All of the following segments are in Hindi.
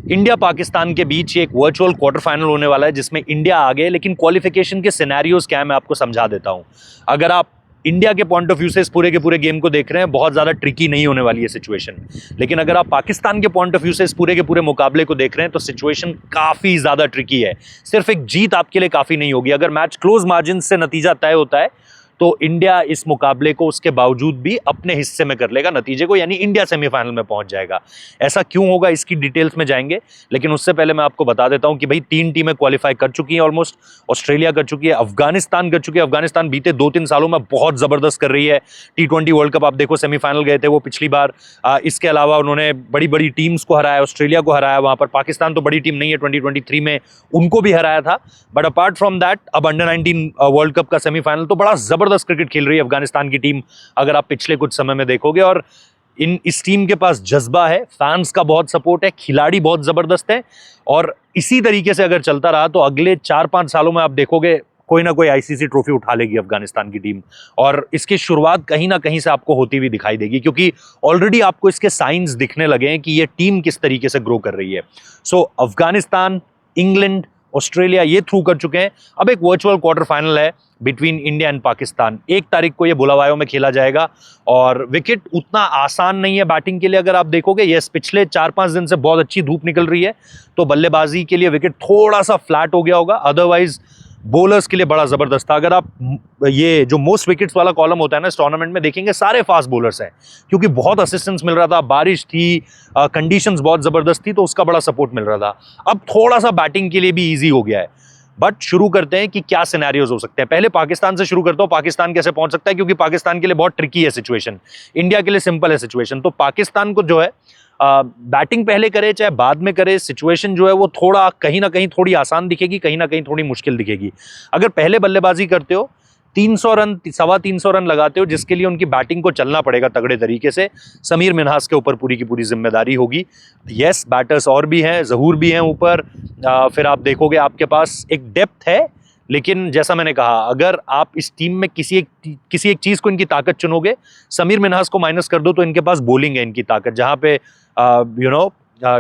इंडिया पाकिस्तान के बीच एक वर्चुअल क्वार्टर फाइनल होने वाला है जिसमें इंडिया आगे, लेकिन क्वालिफिकेशन के सिनेरियोज क्या है मैं आपको समझा देता हूं। अगर आप इंडिया के पॉइंट ऑफ व्यू से इस पूरे के पूरे गेम को देख रहे हैं, बहुत ज़्यादा ट्रिकी नहीं होने वाली है सिचुएशन। लेकिन अगर आप पाकिस्तान के पॉइंट ऑफ व्यू से इस पूरे के पूरे मुकाबले को देख रहे हैं तो सिचुएशन काफ़ी ज़्यादा ट्रिकी है। सिर्फ एक जीत आपके लिए काफ़ी नहीं होगी। अगर मैच क्लोज मार्जिन से नतीजा तय होता है तो इंडिया इस मुकाबले को उसके बावजूद भी अपने हिस्से में कर लेगा नतीजे को, यानी इंडिया सेमीफाइनल में पहुंच जाएगा। ऐसा क्यों होगा इसकी डिटेल्स में जाएंगे, लेकिन उससे पहले मैं आपको बता देता हूं कि भाई 3 टीमें क्वालिफाई कर चुकी हैं ऑलमोस्ट। ऑस्ट्रेलिया कर चुकी है, अफगानिस्तान कर चुकी है। अफगानिस्तान बीते 2-3 सालों में बहुत जबरदस्त कर रही है। T20 वर्ल्ड कप आप देखो, सेमीफाइनल गए थे वो पिछली बार। इसके अलावा उन्होंने बड़ी बड़ी टीम्स को हराया, ऑस्ट्रेलिया को हराया वहां पर। पाकिस्तान तो बड़ी टीम नहीं है, 2023 में उनको भी हराया था। बट अपार्ट फ्रॉम दैट अब अंडर-19 वर्ल्ड कप का सेमीफाइनल, तो बड़ा जबरदस्त क्रिकेट खेल रही है अफगानिस्तान की टीम, अगर आप पिछले कुछ समय में देखोगे। और इस टीम के पास जज्बा है, फैंस का बहुत सपोर्ट है, खिलाड़ी बहुत जबरदस्त है। और इसी तरीके से अगर चलता रहा तो अगले 4-5 सालों में आप देखोगे कोई ना कोई आईसीसी ट्रॉफी उठा लेगी अफगानिस्तान की टीम। और इसकी शुरुआत कहीं ना कहीं से आपको होती हुई दिखाई देगी, क्योंकि ऑलरेडी आपको इसके साइंस दिखने लगे हैं कि ये टीम किस तरीके से ग्रो कर रही है। सो अफगानिस्तान, इंग्लैंड, ऑस्ट्रेलिया ये थ्रू कर चुके हैं। अब एक वर्चुअल क्वार्टर फाइनल है बिटवीन इंडिया एंड पाकिस्तान। 1 तारीख को ये बुलावायों में खेला जाएगा। और विकेट उतना आसान नहीं है बैटिंग के लिए। अगर आप देखोगे, यस, पिछले 4-5 दिन से बहुत अच्छी धूप निकल रही है, तो बल्लेबाजी के लिए विकेट थोड़ा सा फ्लैट हो गया होगा। अदरवाइज बॉलर्स के लिए बड़ा जबरदस्त था। अगर आप ये जो मोस्ट विकेट्स वाला कॉलम होता है ना इस टूर्नामेंट में, देखेंगे सारे फास्ट बॉलर्स हैं, क्योंकि बहुत असिस्टेंस मिल रहा था, बारिश थी, कंडीशंस बहुत जबरदस्त थी, तो उसका बड़ा सपोर्ट मिल रहा था। अब थोड़ा सा बैटिंग के लिए भी ईजी हो गया है। बट शुरू करते हैं कि क्या सिनेरियोज हो सकते हैं। पहले पाकिस्तान से शुरू करता हूं, पाकिस्तान कैसे पहुंच सकता है, क्योंकि पाकिस्तान के लिए बहुत ट्रिकी है सिचुएशन, इंडिया के लिए सिंपल है सिचुएशन। तो पाकिस्तान को जो है बैटिंग पहले करे चाहे बाद में करे, सिचुएशन जो है वो थोड़ा कहीं ना कहीं थोड़ी आसान दिखेगी, कहीं ना कहीं थोड़ी मुश्किल दिखेगी। अगर पहले बल्लेबाजी करते हो, 300 रन 325 रन लगाते हो, जिसके लिए उनकी बैटिंग को चलना पड़ेगा तगड़े तरीके से। समीर मिन्हास के ऊपर पूरी की पूरी जिम्मेदारी होगी। यस, बैटर्स और भी हैं, जहूर भी हैं ऊपर। फिर आप देखोगे आपके पास एक डेप्थ है, लेकिन जैसा मैंने कहा, अगर आप इस टीम में किसी एक चीज को इनकी ताकत चुनोगे, समीर मिन्हास को माइनस कर दो तो इनके पास बॉलिंग है इनकी ताकत, जहां पे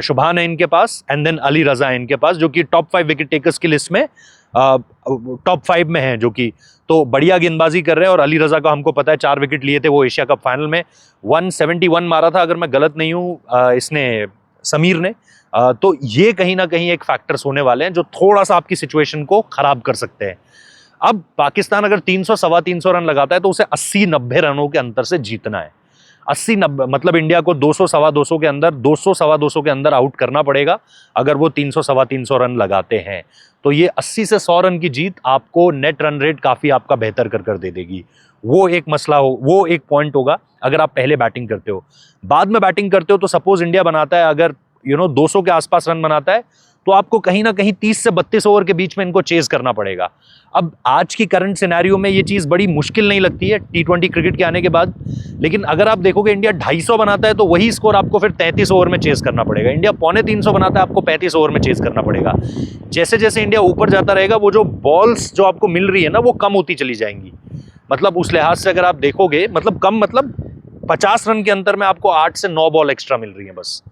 शुभान है इनके पास, एंड देन अली रजा है इनके पास, जो कि टॉप 5 विकेट टेकर्स की लिस्ट में टॉप 5 में हैं, जो कि तो बढ़िया गेंदबाजी कर रहे हैं। और अली रजा का हमको पता है 4 विकेट लिए थे वो एशिया कप फाइनल में, 171 मारा था अगर मैं गलत नहीं हूँ इसने, समीर ने। तो ये कहीं ना कहीं एक फैक्टर्स होने वाले हैं जो थोड़ा सा आपकी सिचुएशन को खराब कर सकते हैं। अब पाकिस्तान अगर 300 सवा 300 रन लगाता है तो उसे 80-90 रनों के अंतर से जीतना है। 80-90 मतलब इंडिया को 200 सवा 200 के अंदर, 200 सवा 200 के अंदर आउट करना पड़ेगा अगर वो 300 सवा 300 रन लगाते हैं। तो ये 80 से 100 रन की जीत आपको नेट रन रेट काफी आपका बेहतर कर दे देगी। वो एक मसला हो, वो एक पॉइंट होगा अगर आप पहले बैटिंग करते हो। बाद में बैटिंग करते हो तो सपोज इंडिया बनाता है अगर 200 के आसपास रन बनाता है, तो आपको कहीं ना कहीं 30 से 32 ओवर के बीच में इनको चेज करना पड़ेगा। अब आज की करंट सिनेरियो में ये चीज बड़ी मुश्किल नहीं लगती है T20 क्रिकेट के आने के बाद, लेकिन अगर आप देखोगे इंडिया 250 बनाता है तो वही स्कोर आपको फिर 33 ओवर में चेज करना पड़ेगा। इंडिया 350 बनाता है, आपको 35 ओवर में चेज करना पड़ेगा। जैसे जैसे इंडिया ऊपर जाता रहेगा, वो जो बॉल्स जो आपको मिल रही है ना, वो कम होती चली जाएंगी। मतलब उस लिहाज से अगर आप देखोगे, मतलब कम, मतलब 50 रन के अंतर में आपको 8 से 9 बॉल एक्स्ट्रा मिल रही है बस।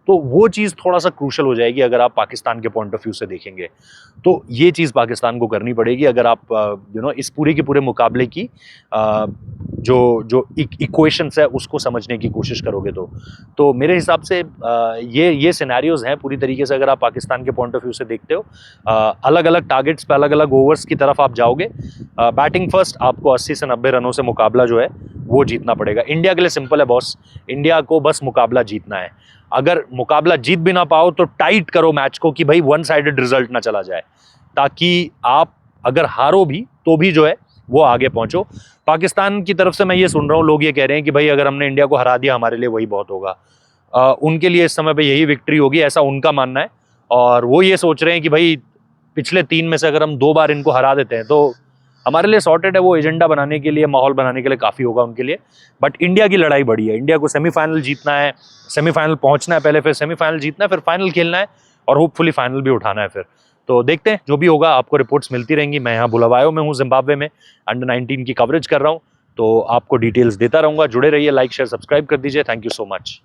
तो वो चीज़ थोड़ा सा क्रूशल हो जाएगी अगर आप पाकिस्तान के पॉइंट ऑफ व्यू से देखेंगे। तो ये चीज़ पाकिस्तान को करनी पड़ेगी अगर आप इस पूरे के पूरे मुकाबले की जो इक्वेशंस है उसको समझने की कोशिश करोगे। तो मेरे हिसाब से ये सिनेरियोज हैं पूरी तरीके से। अगर आप पाकिस्तान के पॉइंट ऑफ व्यू से देखते हो, अलग अलग टारगेट्स पे अलग अलग ओवर्स की तरफ आप जाओगे। बैटिंग फर्स्ट आपको 80 से 90 रनों से मुकाबला जो है वो जीतना पड़ेगा। इंडिया के लिए सिंपल है बॉस, इंडिया को बस मुकाबला जीतना है। अगर मुकाबला जीत भी ना पाओ तो टाइट करो मैच को कि भाई 1 साइडेड रिजल्ट ना चला जाए, ताकि आप अगर हारो भी तो भी जो है वो आगे पहुंचो। पाकिस्तान की तरफ से मैं ये सुन रहा हूँ, लोग ये कह रहे हैं कि भाई अगर हमने इंडिया को हरा दिया हमारे लिए वही बहुत होगा। उनके लिए इस समय पे यही विक्ट्री होगी, ऐसा उनका मानना है। और वो ये सोच रहे हैं कि भाई पिछले 3 में से अगर हम 2 बार इनको हरा देते हैं तो हमारे लिए सॉर्टेड है। वो एजेंडा बनाने के लिए, माहौल बनाने के लिए काफ़ी होगा उनके लिए। बट इंडिया की लड़ाई बड़ी है, इंडिया को सेमीफाइनल जीतना है, सेमीफाइनल पहुंचना है पहले, फिर सेमीफाइनल जीतना है, फिर फाइनल खेलना है और होपफुली फाइनल भी उठाना है फिर। तो देखते हैं, जो भी होगा आपको रिपोर्ट्स मिलती रहेंगी। मैं यहाँ बुलावायों में हूँ, जिम्बाब्वे में, अंडर-19 की कवरेज कर रहा हूँ, तो आपको डिटेल्स देता रहूँगा। जुड़े रहिए, लाइक शेयर सब्सक्राइब कर दीजिए। Thank you so much.